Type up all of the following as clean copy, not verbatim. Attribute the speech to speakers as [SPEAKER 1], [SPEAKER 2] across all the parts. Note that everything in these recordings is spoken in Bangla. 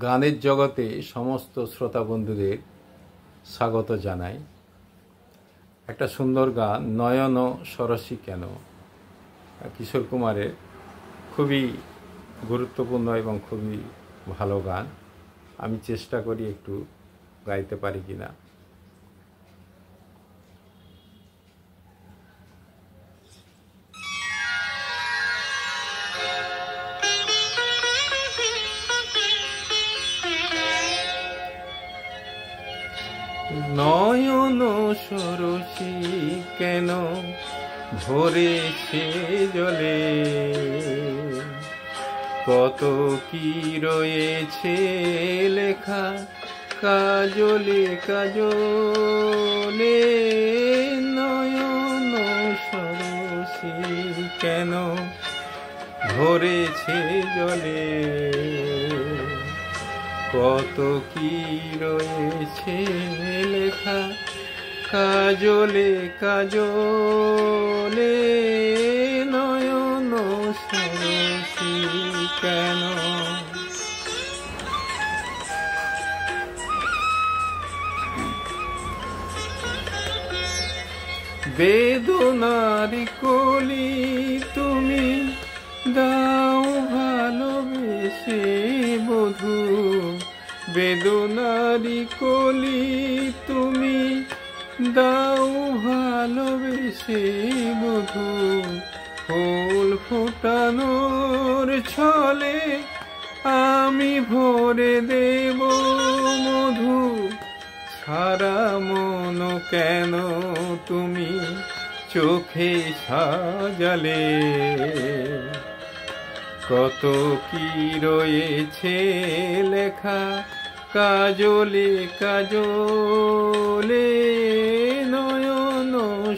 [SPEAKER 1] গানের জগতে সমস্ত শ্রোতা বন্ধুদের স্বাগত জানাই। একটা সুন্দর গান নয়ন সরসী কেন, কিশোর কুমারের খুবই গুরুত্বপূর্ণ এবং খুবই ভালো গান। আমি চেষ্টা করি একটু গাইতে পারি কিনা। নয়ন সরসী কেন ভরেছে জলে, কত কি রয়েছে লেখা কাজলে কাজলে। নয়ন সরসী কেন ভরেছে জলে, কত কি রয়েছে লেখা কাজলে কাজলে। নয়ন সরসী কেন। বেদনার কলি তুমি দাও ভালোবেসে বধূ, বেদনারি কলি তুমি দাও ভালোবেসে বধূ। ফুল ফোটানোর ছলে আমি ভরে দেব মধু, সারা মন কেন তুমি চোখে সাজালে। কত কি রয়েছে লেখা কাজলে কাজলে। নয়ন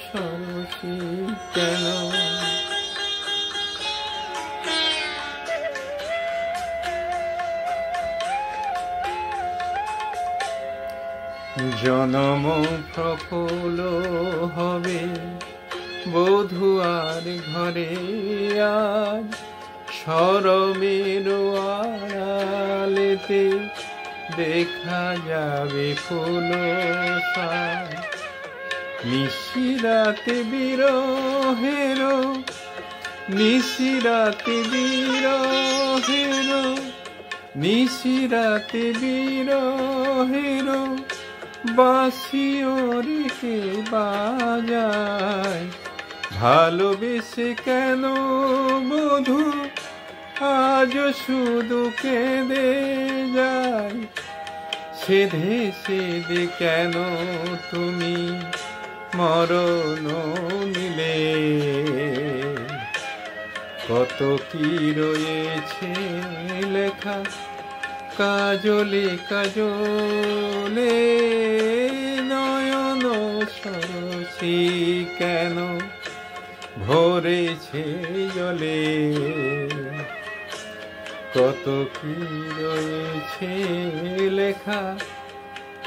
[SPEAKER 1] সরসী কেন। জনম প্রফুল্ল হবে বধূ আর ঘরে, আজ শরমের আড়ালেতে দেখা যাবে ফুল সাজ। নিশিরাতে বিরহের, নিশিরাতে বিরহের, নিশিরাতে বিরহের বাঁশিওরিকে বাজায়। ভালোবেসে কেন বধূ আজ শুধু কেঁদে যায়, সেধে সেধে কেন তুমি মরণ নিলে। কত কি রয়েছে লেখা কাজলে কাজলে। নয়ন সরসী কেন ভরেছে জলে, কত কি রয়েছে লেখা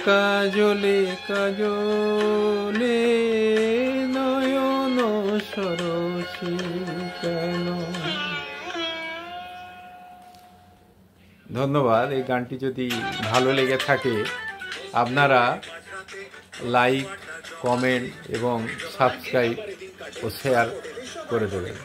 [SPEAKER 1] কাজলে কাজলে। নয়ন সরসী কেন। ধন্যবাদ। এই গানটি যদি ভালো লেগে থাকে আপনারা লাইক, কমেন্ট এবং সাবস্ক্রাইব ও শেয়ার করে দেবেন।